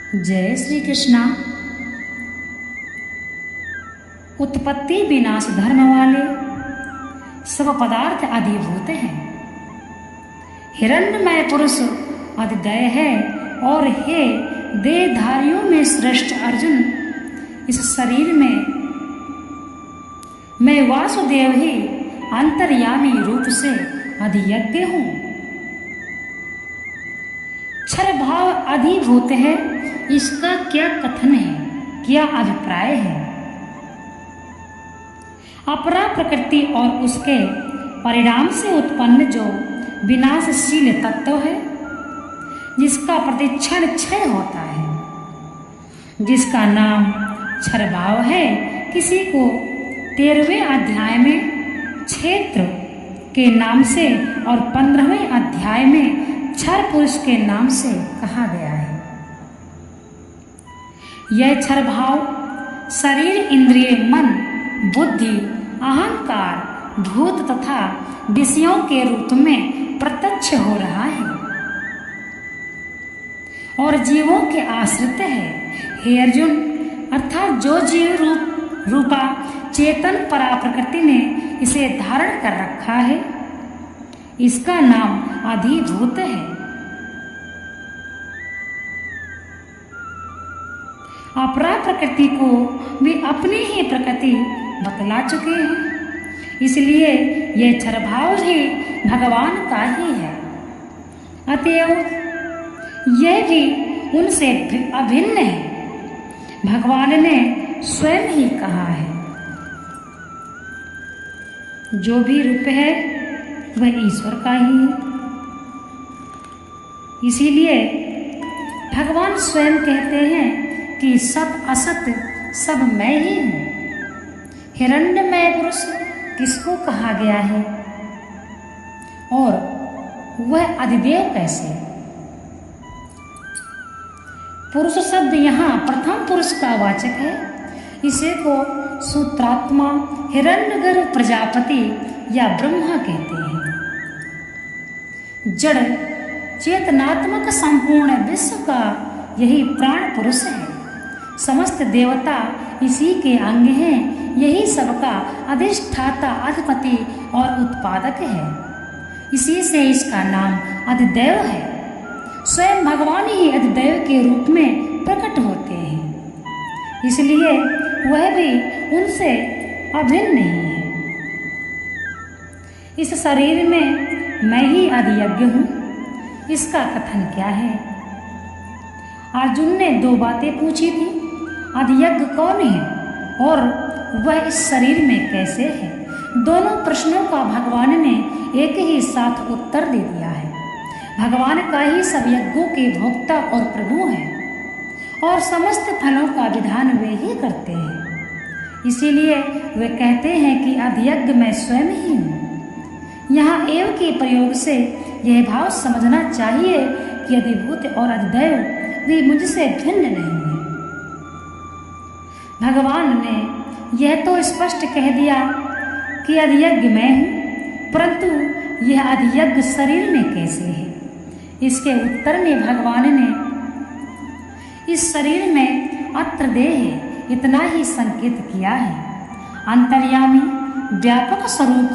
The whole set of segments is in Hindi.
जय श्री कृष्णा। उत्पत्ति विनाश धर्म वाले सब पदार्थ अधिभूत हैं। हिरण्यमय पुरुष अधिदैव है और हे देहधारियों में श्रेष्ठ अर्जुन, इस शरीर में मैं वासुदेव ही अंतर्यामी रूप से अधियज्ञ हूँ। क्षर भाव अधिभूत है, इसका क्या कथन है, क्या अभिप्राय है? अपरा प्रकृति और उसके परिणाम से उत्पन्न जो विनाशशील तत्व है, जिसका प्रतिक्षण क्षय होता है, जिसका नाम क्षर भाव है, किसी को 13वें अध्याय में क्षेत्र के नाम से और 15वें अध्याय में क्षर पुरुष के नाम से कहा गया है। यह क्षर भाव शरीर, इंद्रिय, मन, बुद्धि, अहंकार, भूत तथा विषयों के रूप में प्रत्यक्ष हो रहा है और जीवों के आश्रित है। हे अर्जुन, अर्थात जो जीव रूपा चेतन परा प्रकृति ने इसे धारण कर रखा है, इसका नाम अधिभूत है। अपरा प्रकृति को वे अपनी ही प्रकृति बतला चुके हैं, इसलिए यह क्षर भाव भी भगवान का ही है। अतएव यह भी उनसे अभिन्न है। भगवान ने स्वयं ही कहा है, जो भी रूप है वह ईश्वर का ही है। इसीलिए भगवान स्वयं कहते हैं कि सत असत सब मैं ही हूँ। हिरण्यमय पुरुष किसको कहा गया है और वह अधिदेव कैसे? पुरुष शब्द यहाँ प्रथम पुरुष का वाचक है। इसे को सूत्रात्मा, हिरण्यगर्भ, प्रजापति या ब्रह्मा कहते हैं। जड़ चेतनात्मक संपूर्ण विश्व का यही प्राण पुरुष है। समस्त देवता इसी के अंग हैं। यही सबका अधिष्ठाता, अधिपति और उत्पादक है। इसी से इसका नाम अधिदैव है। स्वयं भगवान ही अधिदैव के रूप में प्रकट होते हैं, इसलिए वह भी उनसे अभिन्न नहीं है। इस शरीर में मैं ही अधियज्ञ हूँ, इसका कथन क्या है? अर्जुन ने 2 बातें पूछी थी, अधियज्ञ कौन है और वह इस शरीर में कैसे है? दोनों प्रश्नों का भगवान ने एक ही साथ उत्तर दे दिया है। भगवान का ही सब यज्ञों के भोक्ता और प्रभु हैं और समस्त फलों का विधान वे ही करते हैं। इसीलिए वे कहते हैं कि अधियज्ञ मैं स्वयं ही हूँ। यहाँ एव के प्रयोग से यह भाव समझना चाहिए कि अधिभूत और अधिदैव भी मुझसे भिन्न नहीं है। भगवान ने यह तो स्पष्ट कह दिया कि अधियज्ञ मैं हूँ, परंतु यह अधियज्ञ शरीर में कैसे है? इसके उत्तर में भगवान ने इस शरीर में अत्र देह इतना ही संकेत किया है। अंतर्यामी व्यापक स्वरूप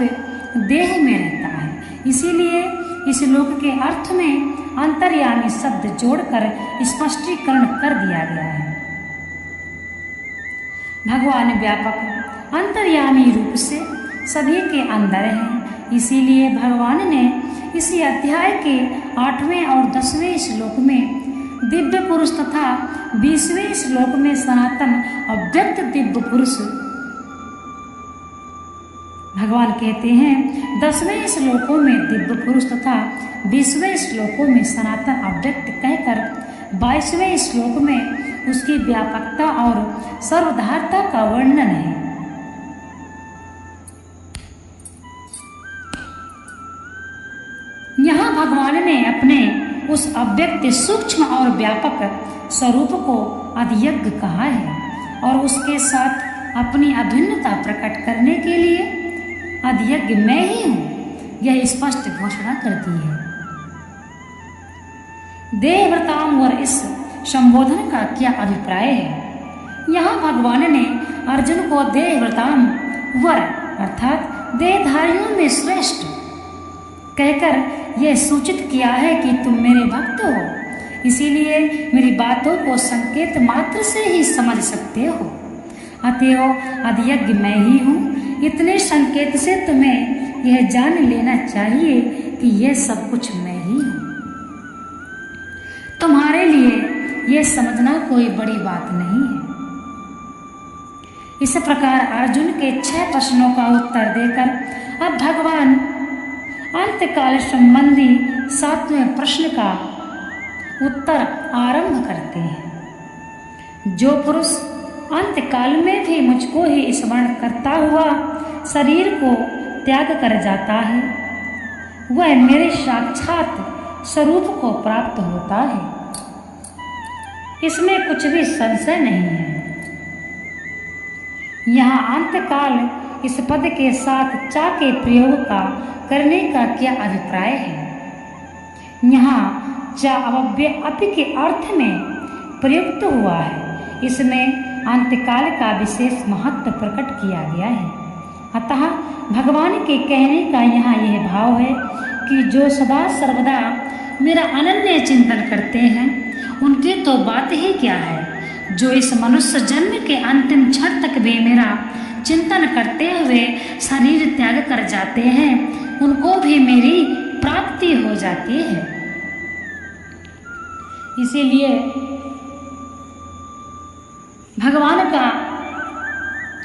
देह में रहता है, इसीलिए इस श्लोक के अर्थ में अंतर्यामी शब्द जोड़कर स्पष्टीकरण कर दिया गया है। भगवान व्यापक अंतर्यामी रूप से सभी के अंदर हैं, इसीलिए भगवान ने इसी अध्याय के 8वें और 10वें श्लोक में दिव्य पुरुष तथा 20वें श्लोक में सनातन अव्यक्त दिव्य पुरुष भगवान कहते हैं। 10वें श्लोकों में दिव्य पुरुष तथा 20वें श्लोकों में सनातन अव्यक्त कहकर 22वें श्लोक में उसकी व्यापकता और सर्वधारता का वर्णन है। यहाँ भगवान ने अपने उस अव्यक्त सूक्ष्म और व्यापक स्वरूप को अधियज्ञ कहा है और उसके साथ अपनी अभिन्नता प्रकट करने के लिए अधियज्ञ मैं ही हूँ, यह स्पष्ट घोषणा कर दी है। देहव्रताम और इस संबोधन का क्या अभिप्राय है। यहाँ भगवान ने अर्जुन को देवव्रताम वर अर्थात देहधारियों में श्रेष्ठ कहकर यह सूचित किया है कि तुम मेरे भक्त हो, इसीलिए मेरी बातों को संकेत मात्र से ही समझ सकते हो। अतएव अधियज्ञ मैं ही हूँ। इतने संकेत से तुम्हें यह जान लेना चाहिए कि यह सब कुछ मैं ही हूँ। तुम्हारे लिए यह समझना कोई बड़ी बात नहीं है। इस प्रकार अर्जुन के 6 प्रश्नों का उत्तर देकर अब भगवान अंतकाल संबंधी 7वें प्रश्न का उत्तर आरंभ करते हैं। जो पुरुष अंतकाल में भी मुझको ही स्मरण करता हुआ शरीर को त्याग कर जाता है, वह मेरे साक्षात स्वरूप को प्राप्त होता है। इसमें कुछ भी संशय नहीं है। यहाँ अंतकाल इस पद के साथ चा के प्रयोग का करने का क्या अभिप्राय है। यहाँ चा अव्यय अपि के अर्थ में प्रयुक्त हुआ है। इसमें अंतकाल का विशेष महत्व प्रकट किया गया है। अतः भगवान के कहने का यहाँ यह भाव है कि जो सदा सर्वदा मेरा अनन्य चिंतन करते हैं, उनकी तो बात ही क्या है। जो इस मनुष्य जन्म के अंतिम क्षण तक भी मेरा चिंतन करते हुए शरीर त्याग कर जाते हैं, उनको भी मेरी प्राप्ति हो जाती है। इसीलिए भगवान का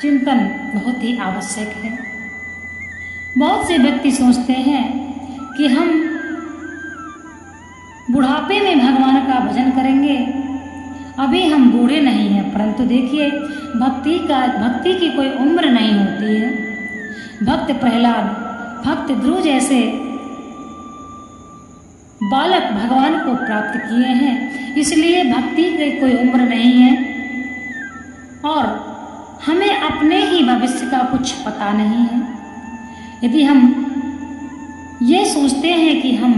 चिंतन बहुत ही आवश्यक है। बहुत से व्यक्ति सोचते हैं कि हम बुढ़ापे में भगवान का भजन करेंगे, अभी हम बूढ़े नहीं हैं। परंतु देखिए, भक्ति की कोई उम्र नहीं होती है। भक्त प्रहलाद, भक्त ध्रुव जैसे बालक भगवान को प्राप्त किए हैं, इसलिए भक्ति की कोई उम्र नहीं है। और हमें अपने ही भविष्य का कुछ पता नहीं है। यदि हम ये सोचते हैं कि हम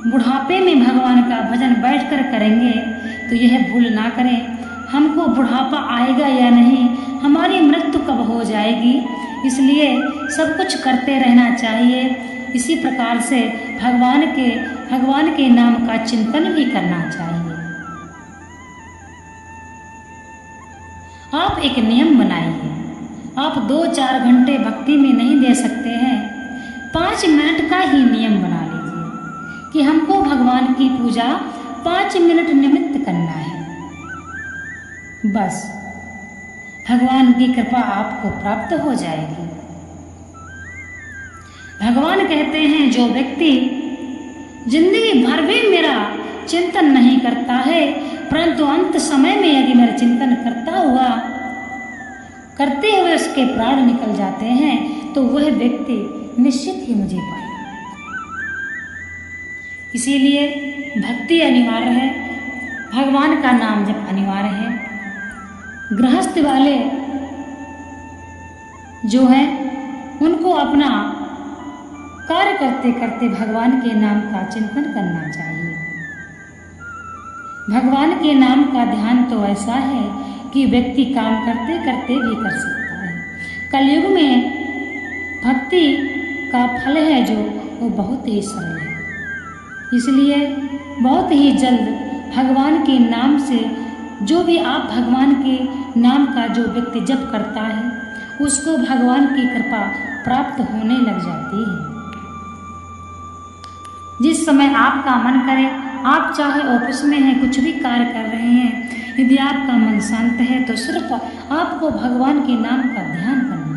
बुढ़ापे में भगवान का भजन बैठकर करेंगे, तो यह भूल ना करें। हमको बुढ़ापा आएगा या नहीं, हमारी मृत्यु कब हो जाएगी, इसलिए सब कुछ करते रहना चाहिए। इसी प्रकार से भगवान के नाम का चिंतन भी करना चाहिए। आप एक नियम बनाइए। आप 2-4 घंटे भक्ति में नहीं दे सकते हैं, 5 मिनट का ही नियम बना लीजिए कि हमको भगवान की पूजा 5 मिनट निमित्त करना है। बस भगवान की कृपा आपको प्राप्त हो जाएगी। भगवान कहते हैं, जो व्यक्ति जिंदगी भर भी मेरा चिंतन नहीं करता है, परंतु अंत समय में यदि मेरा चिंतन करते हुए उसके प्राण निकल जाते हैं, तो वह व्यक्ति निश्चित ही मुझे पाएगा। इसीलिए भक्ति अनिवार्य है, भगवान का नाम जप अनिवार्य है। गृहस्थ वाले जो हैं, उनको अपना कार्य करते करते भगवान के नाम का चिंतन करना चाहिए। भगवान के नाम का ध्यान तो ऐसा है कि व्यक्ति काम करते करते भी कर सकता है। कलयुग में भक्ति का फल है जो वो बहुत ही सरल है। इसलिए बहुत ही जल्द भगवान के नाम से, जो भी आप भगवान के नाम का जो व्यक्ति जप करता है, उसको भगवान की कृपा प्राप्त होने लग जाती है। जिस समय आपका मन करे, आप चाहे ऑफिस में हैं, कुछ भी कार्य कर रहे हैं, यदि आपका मन शांत है तो सिर्फ आपको भगवान के नाम का ध्यान करना